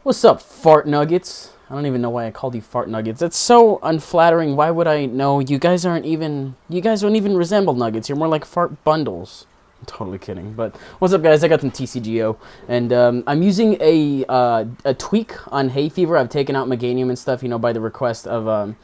What's up, fart nuggets? I don't even know why I called you fart nuggets. That's so unflattering. Why would I know? You guys don't even resemble nuggets. You're more like fart bundles. I'm totally kidding. But what's up, guys? I got some TCGO, and I'm using a tweak on hay fever. I've taken out Meganium and stuff, by the request of a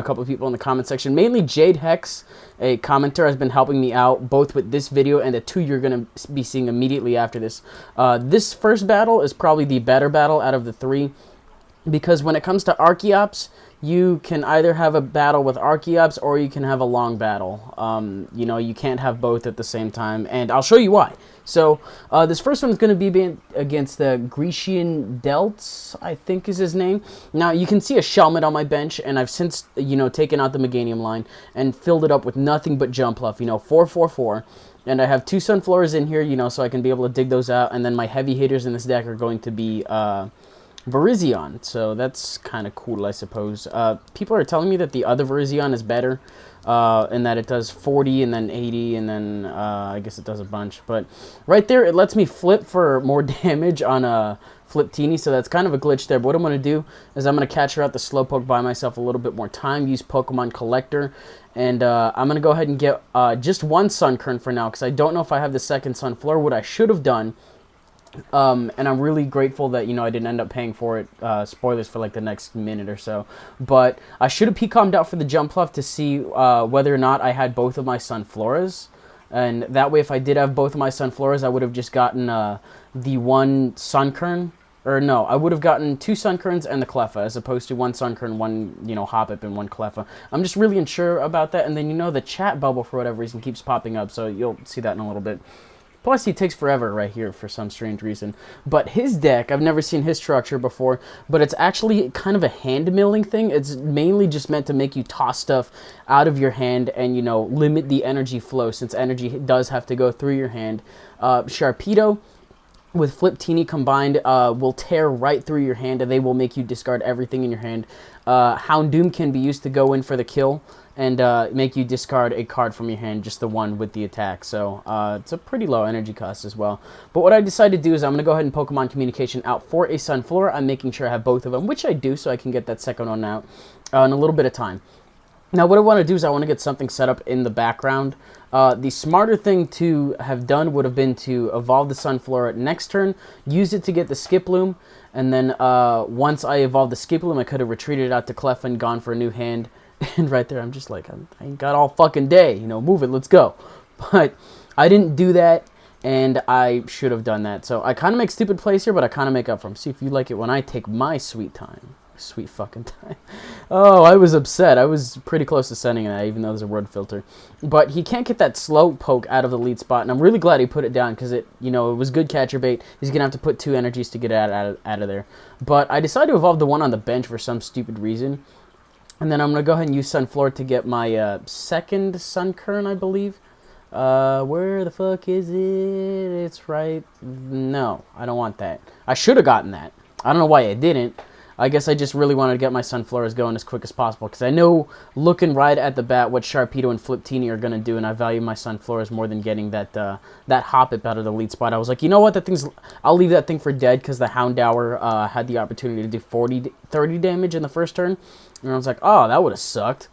couple of people in the comment section. Mainly Jade Hex, a commenter, has been helping me out both with this video and the two you're gonna be seeing immediately after this. This first battle is probably the better battle out of the three, because when it comes to Archeops, you can either have a battle with Archeops or you can have a long battle. You can't have both at the same time, and I'll show you why. So this first one is going to be against the greciandelts, I think is his name. Now you can see a Shelmet on my bench, and I've since taken out the Meganium line and filled it up with nothing but Jumpluff. 4/4/4. And I have two Sunflowers in here, so I can be able to dig those out. And then my heavy hitters in this deck are going to be Virizion, so that's kind of cool, I suppose. People are telling me that the other Virizion is better, and that it does 40 and then 80, and then I guess it does a bunch. But right there, it lets me flip for more damage on a Fliptini, so that's kind of a glitch there. But what I'm going to do is I'm going to catch her out the Slowpoke, buy myself a little bit more time, use Pokemon Collector, and I'm going to go ahead and get just one Sunkern for now, because I don't know if I have the second Sunflower. What I should have done, and I'm really grateful that, I didn't end up paying for it. Spoilers for like the next minute or so. But I should have P-commed out for the Jumpluff to see whether or not I had both of my Sunfloras. And that way, if I did have both of my Sunfloras, I would have just gotten the one Sunkern. Or no, I would have gotten two Sunkerns and the Cleffa, as opposed to one Sunkern, one, Hoppip, and one Cleffa. I'm just really unsure about that. And then, the chat bubble, for whatever reason, keeps popping up. So you'll see that in a little bit. Plus, he takes forever right here for some strange reason. But his deck, I've never seen his structure before, but it's actually kind of a hand milling thing. It's mainly just meant to make you toss stuff out of your hand and, limit the energy flow, since energy does have to go through your hand. Sharpedo with Fliptini combined will tear right through your hand, and they will make you discard everything in your hand. Houndoom can be used to go in for the kill and make you discard a card from your hand, just the one with the attack. So it's a pretty low energy cost as well. But what I decided to do is I'm going to go ahead and Pokemon Communication out for a Sunflower. I'm making sure I have both of them, which I do, so I can get that second one out in a little bit of time. Now, what I want to do is I want to get something set up in the background. The smarter thing to have done would have been to evolve the Sunflower next turn, use it to get the Skiploom, and then once I evolved the Skiploom, I could have retreated out to Clef and gone for a new hand. And right there, I'm just like, I ain't got all fucking day, move it, let's go. But I didn't do that, and I should have done that. So I kind of make stupid plays here, but I kind of make up for them. See if you like it when I take my sweet time. Sweet fucking time. Oh, I was upset. I was pretty close to sending that, even though there's a word filter. But he can't get that Slowpoke out of the lead spot, and I'm really glad he put it down, because it was good catcher bait. He's going to have to put two energies to get it out of there. But I decided to evolve the one on the bench for some stupid reason. And then I'm going to go ahead and use Sunflower to get my second Sunkern, I believe. Where the fuck is it? It's right... No, I don't want that. I should have gotten that. I don't know why I didn't. I guess I just really wanted to get my Sunflowers going as quick as possible, because I know, looking right at the bat, what Sharpedo and Fliptini are going to do, and I value my Sunflowers more than getting that Hoppip out of the lead spot. I was like, you know what, I'll leave that thing for dead, because the Houndour had the opportunity to do 30 damage in the first turn, and I was like, oh, that would have sucked.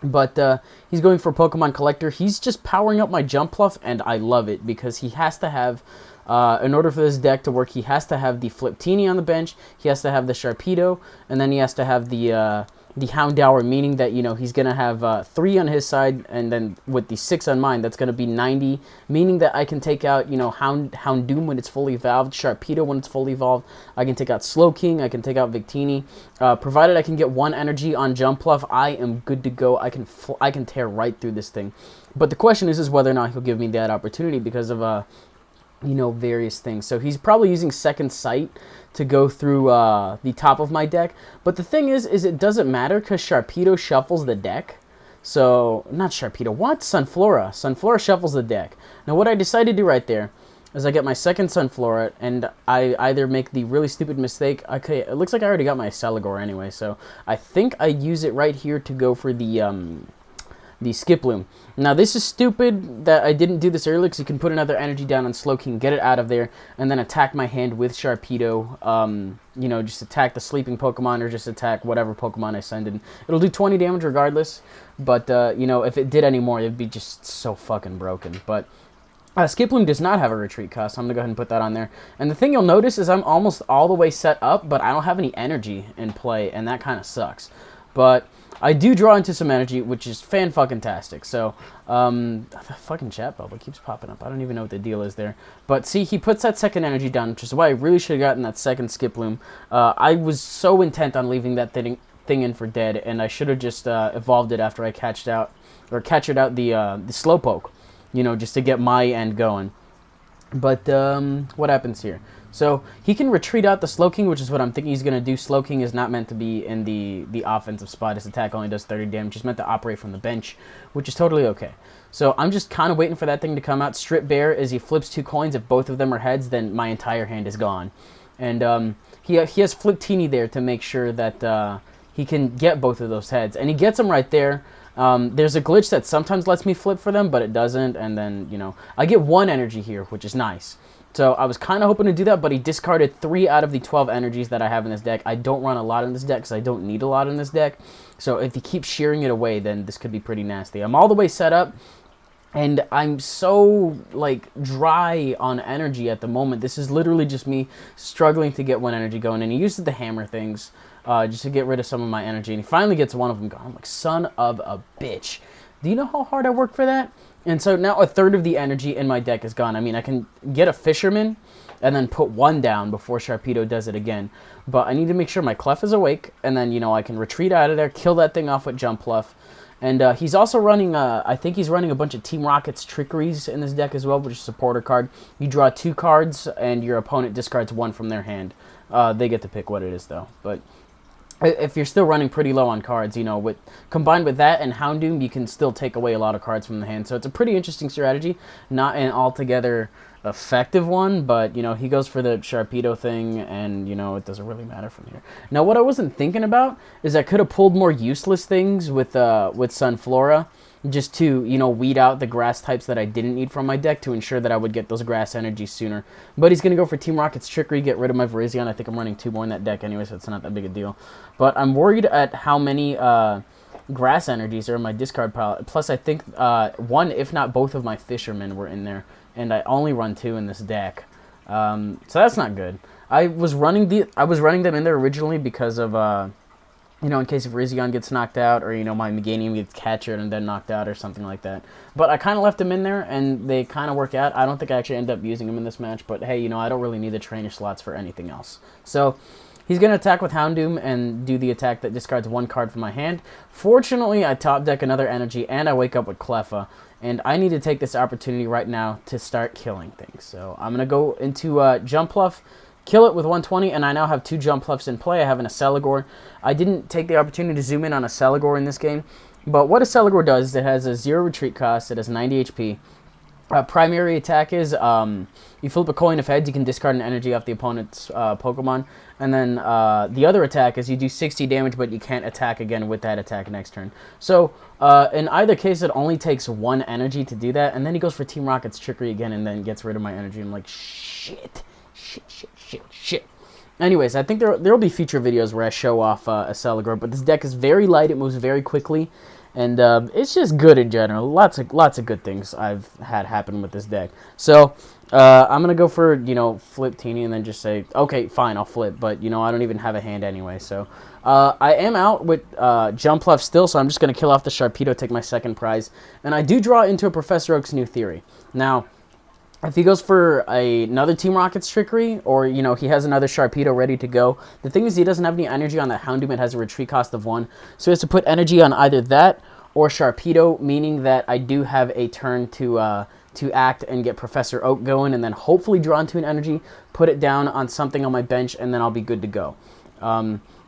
But he's going for Pokemon Collector. He's just powering up my Jumpluff, and I love it, because he has to have... in order for this deck to work, he has to have the Fliptini on the bench, he has to have the Sharpedo, and then he has to have the Houndour, meaning that, he's going to have 3 on his side, and then with the 6 on mine, that's going to be 90, meaning that I can take out, Houndoom when it's fully evolved, Sharpedo when it's fully evolved, I can take out Slowking, I can take out Victini, provided I can get 1 energy on Jumpluff, I am good to go. I can tear right through this thing. But the question is whether or not he'll give me that opportunity, because of, various things. So he's probably using Second Sight to go through the top of my deck. But the thing is it doesn't matter, because Sharpedo shuffles the deck. So, not Sharpedo, what? Sunflora. Sunflora shuffles the deck. Now, what I decided to do right there is I get my second Sunflora, and I either make the really stupid mistake. Okay, it looks like I already got my Accelegor anyway, so I think I use it right here to go for the the Skiploom. Now, this is stupid that I didn't do this earlier, because you can put another energy down on Slowking, get it out of there, and then attack my hand with Sharpedo. You know, just attack the sleeping Pokemon, or just attack whatever Pokemon I send in. It'll do 20 damage regardless, but, you know, if it did any more, it'd be just so fucking broken. But Skiploom does not have a retreat cost, so I'm going to go ahead and put that on there. And the thing you'll notice is I'm almost all the way set up, but I don't have any energy in play, and that kind of sucks. But I do draw into some energy, which is fan-fucking-tastic. So, the fucking chat bubble keeps popping up. I don't even know what the deal is there. But see, he puts that second energy down, which is why I really should have gotten that second Skiploom. I was so intent on leaving that thing in for dead, and I should have just evolved it after I captured out the Slowpoke. You know, just to get my end going. But, what happens here? So, he can retreat out the Slowking, which is what I'm thinking he's going to do. Slowking is not meant to be in the offensive spot. His attack only does 30 damage. It's meant to operate from the bench, which is totally okay. So, I'm just kind of waiting for that thing to come out. Strip Bear, as he flips 2 coins. If both of them are heads, then my entire hand is gone. And, he has Flip Teeny there to make sure that he can get both of those heads. And he gets them right there. There's a glitch that sometimes lets me flip for them, but it doesn't, and then, you know, I get 1 energy here, which is nice. So I was kind of hoping to do that, but he discarded 3 out of the 12 energies that I have in this deck. I don't run a lot in this deck, because I don't need a lot in this deck. So if he keeps shearing it away, then this could be pretty nasty. I'm all the way set up, and I'm so, like, dry on energy at the moment. This is literally just me struggling to get 1 energy going, and he uses the hammer things just to get rid of some of my energy, and he finally gets 1 of them going. I'm like, son of a bitch. Do you know how hard I worked for that? And so now 1/3 of the energy in my deck is gone. I mean, I can get a Fisherman and then put 1 down before Sharpedo does it again. But I need to make sure my Clef is awake, and then, you know, I can retreat out of there, kill that thing off with Jumpluff. And he's also running, I think he's running a bunch of Team Rocket's Trickeries in this deck as well, which is a supporter card. You draw 2 cards, and your opponent discards 1 from their hand. They get to pick what it is, though. But if you're still running pretty low on cards, you know, combined with that and Houndoom, you can still take away a lot of cards from the hand. So it's a pretty interesting strategy. Not an altogether effective one, but, you know, he goes for the Sharpedo thing, and, you know, it doesn't really matter from here. Now, what I wasn't thinking about is I could have pulled more useless things with Sunflora, just to, you know, weed out the grass types that I didn't need from my deck to ensure that I would get those grass energies sooner. But he's going to go for Team Rocket's Trickery, get rid of my Virizion. I think I'm running 2 more in that deck anyway, so it's not that big a deal. But I'm worried at how many grass energies are in my discard pile. Plus, I think 1, if not both of my Fishermen were in there, and I only run 2 in this deck. So that's not good. I was running them in there originally because of you know, in case if Virizion gets knocked out, or, you know, my Meganium gets captured and then knocked out or something like that. But I kind of left them in there, and they kind of work out. I don't think I actually end up using them in this match, but hey, you know, I don't really need the trainer slots for anything else. So he's going to attack with Houndoom and do the attack that discards 1 card from my hand. Fortunately, I top deck another energy, and I wake up with Cleffa, and I need to take this opportunity right now to start killing things. So I'm going to go into Jumpluff, kill it with 120, and I now have 2 Jumpluffs in play. I have an Accelegor. I didn't take the opportunity to zoom in on Accelegor in this game, but what Accelegor does is it has a 0 retreat cost, it has 90 HP. Primary attack is you flip a coin of heads, you can discard an energy off the opponent's Pokemon, and then the other attack is you do 60 damage, but you can't attack again with that attack next turn. So in either case, it only takes 1 energy to do that, and then he goes for Team Rocket's Trickery again, and then gets rid of my energy. I'm like, shit. Anyways, I think there will be future videos where I show off Accelegor, but this deck is very light, it moves very quickly, and it's just good in general. Lots of good things I've had happen with this deck. So I'm going to go for, you know, Flip Teeny and then just say, okay, fine, I'll flip, but, you know, I don't even have a hand anyway. So I am out with Jumpluff still, so I'm just going to kill off the Sharpedo, take my second prize, and I do draw into a Professor Oak's New Theory. Now, if he goes for another Team Rocket's Trickery, or, you know, he has another Sharpedo ready to go, the thing is he doesn't have any energy on that Houndoom. It has a retreat cost of 1. So he has to put energy on either that or Sharpedo, meaning that I do have a turn to act and get Professor Oak going, and then hopefully draw into an energy, put it down on something on my bench, and then I'll be good to go.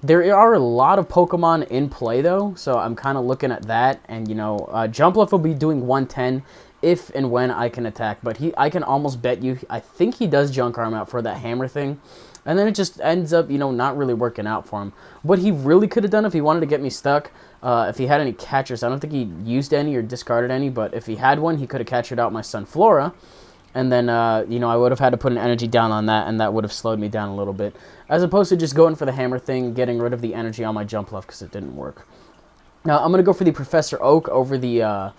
There are a lot of Pokemon in play, though, so I'm kind of looking at that, and, you know, Jumpluff will be doing 110 if and when I can attack, but I can almost bet you, I think he does Junk Arm out for that hammer thing, And then it just ends up, you know, not really working out for him. What he really could have done if he wanted to get me stuck, if he had any catchers, I don't think he used any or discarded any, but if he had one, he could have catchered out my Sunflora. And then, you know, I would have had to put an energy down on that, and that would have slowed me down a little bit. As opposed to just going for the hammer thing, getting rid of the energy on my Jumpluff because it didn't work. Now, I'm going to go for the Professor Oak over the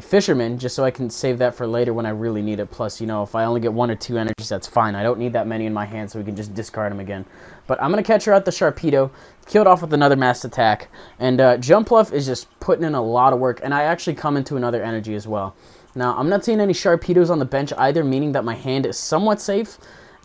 Fisherman, just so I can save that for later when I really need it. Plus, you know, if I only get 1 or 2 energies, that's fine. I don't need that many in my hand, so we can just discard them again. But I'm going to catch her out the Sharpedo, kill it off with another Mass Attack, and Jumpluff is just putting in a lot of work, and I actually come into another energy as well. Now, I'm not seeing any Sharpedos on the bench either, meaning that my hand is somewhat safe.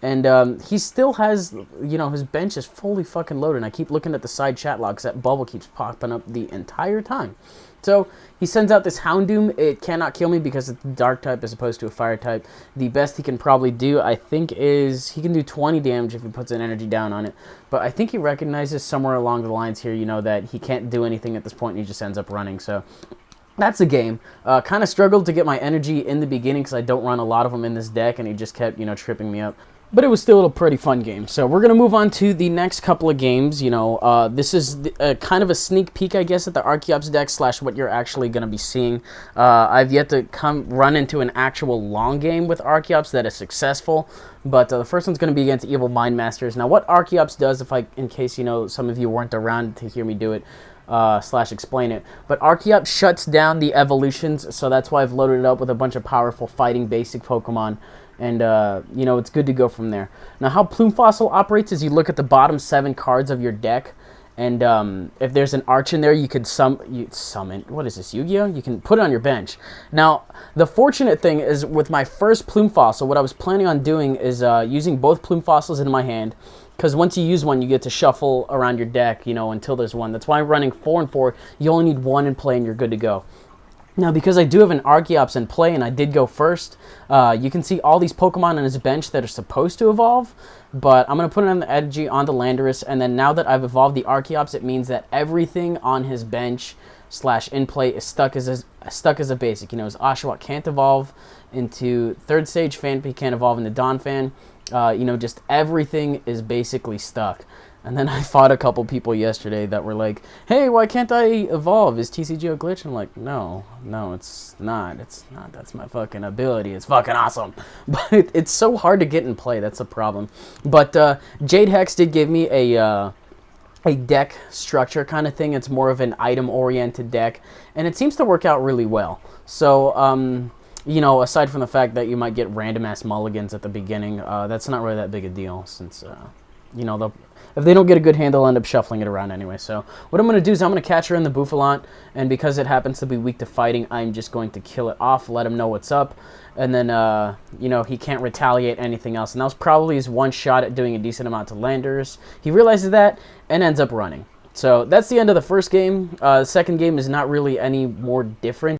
And he still has, you know, his bench is fully fucking loaded. And I keep looking at the side chat logs. That bubble keeps popping up the entire time. So he sends out this Houndoom. It cannot kill me because it's a dark type as opposed to a fire type. The best he can probably do, I think, is he can do 20 damage if he puts an energy down on it. But I think he recognizes somewhere along the lines here, you know, that he can't do anything at this point and he just ends up running. So that's the game. Kind of struggled to get my energy in the beginning because I don't run a lot of them in this deck, and he just kept, you know, tripping me up. But it was still a pretty fun game. So we're going to move on to the next couple of games. You know, this is kind of a sneak peek, I guess, at the Archeops deck / what you're actually going to be seeing. I've yet to run into an actual long game with Archeops that is successful. But the first one's going to be against Evil Mind Masters. Now, what Archeops does, in case, you know, some of you weren't around to hear me do it, / explain it. But Archeops shuts down the evolutions, so that's why I've loaded it up with a bunch of powerful fighting basic Pokemon. And, you know, it's good to go from there. Now, how Plume Fossil operates is you look at the bottom 7 cards of your deck, and if there's an Arch in there, you could summon. What is this, Yu-Gi-Oh? You can put it on your bench. Now, the fortunate thing is with my first Plume Fossil, what I was planning on doing is using both Plume Fossils in my hand, because once you use one, you get to shuffle around your deck, you know, until there's one. That's why I'm running 4 and 4. You only need 1 in play, and you're good to go. Now, because I do have an Archeops in play, and I did go first, you can see all these Pokemon on his bench that are supposed to evolve, but I'm going to put it on the energy on the Landorus, and then now that I've evolved the Archeops, it means that everything on his bench / in play is stuck as a basic. You know, his Oshawott can't evolve into 3rd stage Fan, he can't evolve into Donphan. You know, just everything is basically stuck. And then I fought a couple people yesterday that were like, hey, why can't I evolve? Is TCG a glitch? I'm like, no, it's not. It's not. That's my fucking ability. It's fucking awesome. But it's so hard to get in play. That's a problem. But Jade Hex did give me a deck structure kind of thing. It's more of an item-oriented deck. And it seems to work out really well. So, you know, aside from the fact that you might get random-ass mulligans at the beginning, that's not really that big a deal since, you know, if they don't get a good hand, they'll end up shuffling it around anyway. So what I'm going to do is I'm going to catch her in the Bouffalant, and because it happens to be weak to fighting, I'm just going to kill it off, let him know what's up, and then, you know, he can't retaliate anything else. And that was probably his one shot at doing a decent amount to Landers. He realizes that and ends up running. So that's the end of the first game. The second game is not really any more different.